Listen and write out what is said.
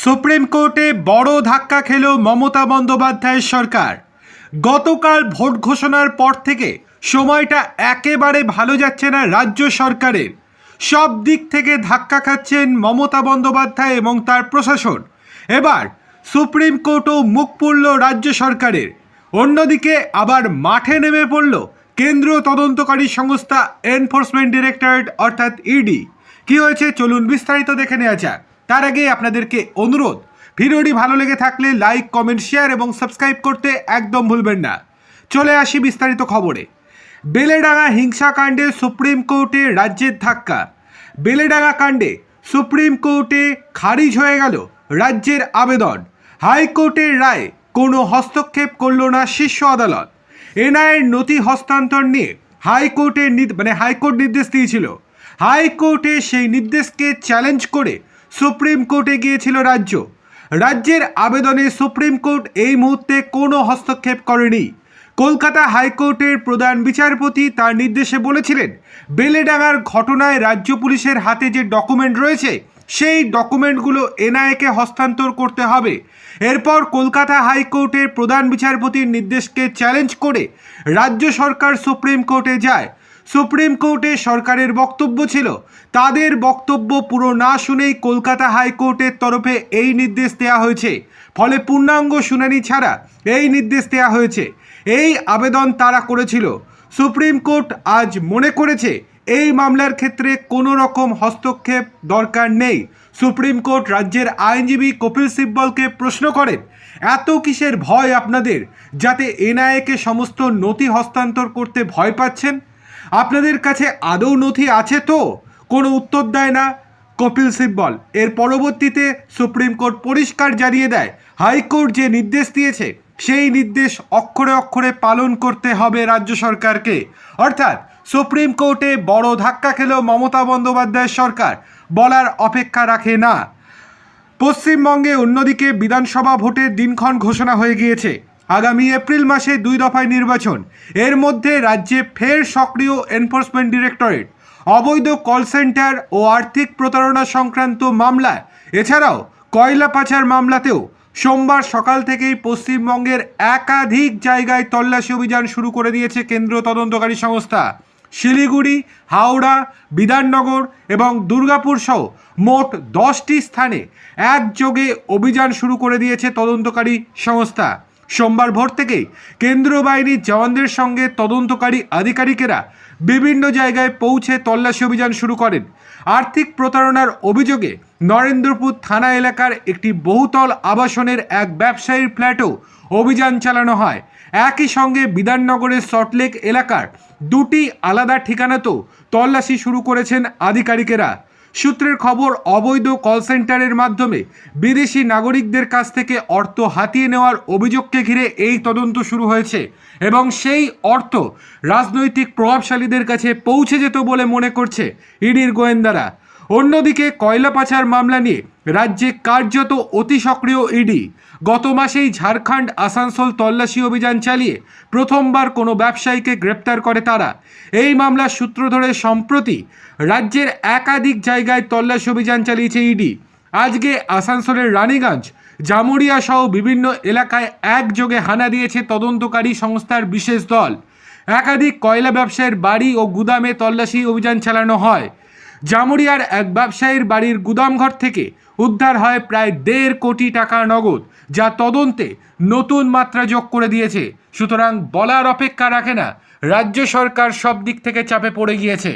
Supreme কোর্টে বড় ধাক্কা খেল মমতা বন্দ্যোপাধ্যায়ের সরকার। গতকাল ভোট ঘোষণার পর থেকে সময়টা একেবারে ভালো যাচ্ছে না রাজ্য সরকারের। সব দিক থেকে ধাক্কা খাচ্ছেন মমতা বন্দ্যোপাধ্যায় এবং তার প্রশাসন। এবার সুপ্রিম কোর্টও মুখ পুড়ল রাজ্য সরকারের। অন্যদিকে আবার মাঠে নেমে পড়ল কেন্দ্রীয় তদন্তকারী সংস্থা এনফোর্সমেন্ট ডিরেক্টরেট অর্থাৎ ইডি। কি হয়েছে চলুন বিস্তারিত দেখে নেওয়া যাক। তার আগে আপনাদেরকে অনুরোধ, ভিডিওটি ভালো লেগে থাকলে লাইক, কমেন্ট, শেয়ার এবং সাবস্ক্রাইব করতে একদম ভুলবেন না। চলে আসি বিস্তারিত খবরে। বেলেডাঙ্গা হিংসাকাণ্ডে সুপ্রিম কোর্টে রাজ্যের ধাক্কা। বেলেডাঙ্গা কাণ্ডে সুপ্রিম কোর্টে খারিজ হয়ে গেল রাজ্যের আবেদন। হাইকোর্টের রায়ে কোনো হস্তক্ষেপ করল না শীর্ষ আদালত। এনআইএর নথি হস্তান্তর নিয়ে হাইকোর্ট নির্দেশ দিয়েছিল। হাইকোর্টে সেই নির্দেশকে চ্যালেঞ্জ করে সুপ্রিম কোর্টে গিয়েছিল রাজ্যের আবেদনে সুপ্রিম কোর্ট এই মুহূর্তে কোনো হস্তক্ষেপ করেনি। কলকাতা হাইকোর্টের প্রধান বিচারপতি তার নির্দেশে বলেছিলেন, বেলেডাঙ্গার ঘটনায় রাজ্য পুলিশের হাতে যে ডকুমেন্ট রয়েছে সেই ডকুমেন্টগুলো এনআইএকে হস্তান্তর করতে হবে। এরপর কলকাতা হাইকোর্টের প্রধান বিচারপতির নির্দেশকে চ্যালেঞ্জ করে রাজ্য সরকার সুপ্রিম কোর্টে যায়। সুপ্রিম কোর্টে সরকারের বক্তব্য ছিল, তাদের বক্তব্য পুরো না শুনেই কলকাতা হাইকোর্টের তরফে এই নির্দেশ দেওয়া হয়েছে। ফলে পূর্ণাঙ্গ শুনানি ছাড়া এই নির্দেশ দেওয়া হয়েছে। এই আবেদন তারা করেছিল। সুপ্রিম কোর্ট আজ মনে করেছে এই মামলার ক্ষেত্রে কোনো রকম হস্তক্ষেপ দরকার নেই। সুপ্রিম কোর্ট রাজ্যের আইনজীবী কপিল সিব্বলকে প্রশ্ন করেন, এত কিসের ভয় আপনাদের, যাতে এনআইএকে সমস্ত নথি হস্তান্তর করতে ভয় পাচ্ছেন? আপনাদের কাছে আদৌ নথি আছে তো? কোনো উত্তর দেয় না কপিল সিব্বল। এর পরবর্তীতে সুপ্রিম কোর্ট পরিষ্কার জানিয়ে দেয়, হাইকোর্ট যে নির্দেশ দিয়েছে সেই নির্দেশ অক্ষরে অক্ষরে পালন করতে হবে রাজ্য সরকারকে। অর্থাৎ সুপ্রিম কোর্টে বড় ধাক্কা খেল মমতা বন্দ্যোপাধ্যায়ের সরকার, বলার অপেক্ষা রাখে না। পশ্চিমবঙ্গে অন্যদিকে বিধানসভা ভোটের দিনক্ষণ ঘোষণা হয়ে গিয়েছে। আগামী এপ্রিল মাসে 2 দফায় নির্বাচন। এর মধ্যে রাজ্যে ফের সক্রিয় এনফোর্সমেন্ট ডিরেক্টরেট, অবৈধ কল সেন্টার ও আর্থিক প্রতারণা সংক্রান্ত মামলায়, এছাড়াও কয়লা পাচার মামলাতেও সোমবার সকাল থেকেই পশ্চিমবঙ্গের একাধিক জায়গায় তল্লাশি অভিযান শুরু করে দিয়েছে কেন্দ্রীয় তদন্তকারী সংস্থা। শিলিগুড়ি, হাওড়া, বিধাননগর এবং দুর্গাপুর সহ মোট 10টি স্থানে একযোগে অভিযান শুরু করে দিয়েছে তদন্তকারী সংস্থা। সোমবার ভোর থেকেই কেন্দ্রীয় বাহিনীর জওয়ানদের সঙ্গে তদন্তকারী আধিকারিকেরা বিভিন্ন জায়গায় পৌঁছে তল্লাশি অভিযান শুরু করেন। আর্থিক প্রতারণার অভিযোগে নরেন্দ্রপুর থানা এলাকার একটি বহুতল আবাসনের এক ব্যবসায়ীর ফ্ল্যাটেও অভিযান চালানো হয়। একই সঙ্গে বিধাননগরের সল্টলেক এলাকার 2টি আলাদা ঠিকানাতেও তল্লাশি শুরু করেছেন আধিকারিকেরা। সূত্রের খবর, অবৈধ কল সেন্টারের মাধ্যমে বিদেশি নাগরিকদের কাছ থেকে অর্থ হাতিয়ে নেওয়ার অভিযোগকে ঘিরে এই তদন্ত শুরু হয়েছে এবং সেই অর্থ রাজনৈতিক প্রভাবশালীদের কাছে পৌঁছে যেত বলে মনে করছে ইডির গোয়েন্দারা। অন্যদিকে কয়লা পাচার মামলা নিয়ে রাজ্যে কার্যত অতি সক্রিয় ইডি। গত মাসেই ঝাড়খণ্ড আসানসোল তল্লাশি অভিযান চালিয়ে প্রথমবার কোনো ব্যবসায়ীকে গ্রেপ্তার করে তারা। এই মামলার সূত্র ধরে সম্প্রতি রাজ্যের একাধিক জায়গায় তল্লাশি অভিযান চালিয়েছে ইডি। আজকে আসানসোলের রানীগঞ্জ, জামুরিয়া সহ বিভিন্ন এলাকায় একযোগে হানা দিয়েছে তদন্তকারী সংস্থার বিশেষ দল। একাধিক কয়লা ব্যবসায়ীর বাড়ি ও গুদামে তল্লাশি অভিযান চালানো হয়। জামুরিয়ার এক ব্যবসায়ীর বাড়ির গুদামঘর থেকে উদ্ধার হয় প্রায় 1.5 কোটি টাকা নগদ, যা তদন্তে নতুন মাত্রা যোগ করে দিয়েছে। সুতরাং বলার অপেক্ষা রাখে না, রাজ্য সরকার সব দিক থেকে চাপে পড়ে গিয়েছে।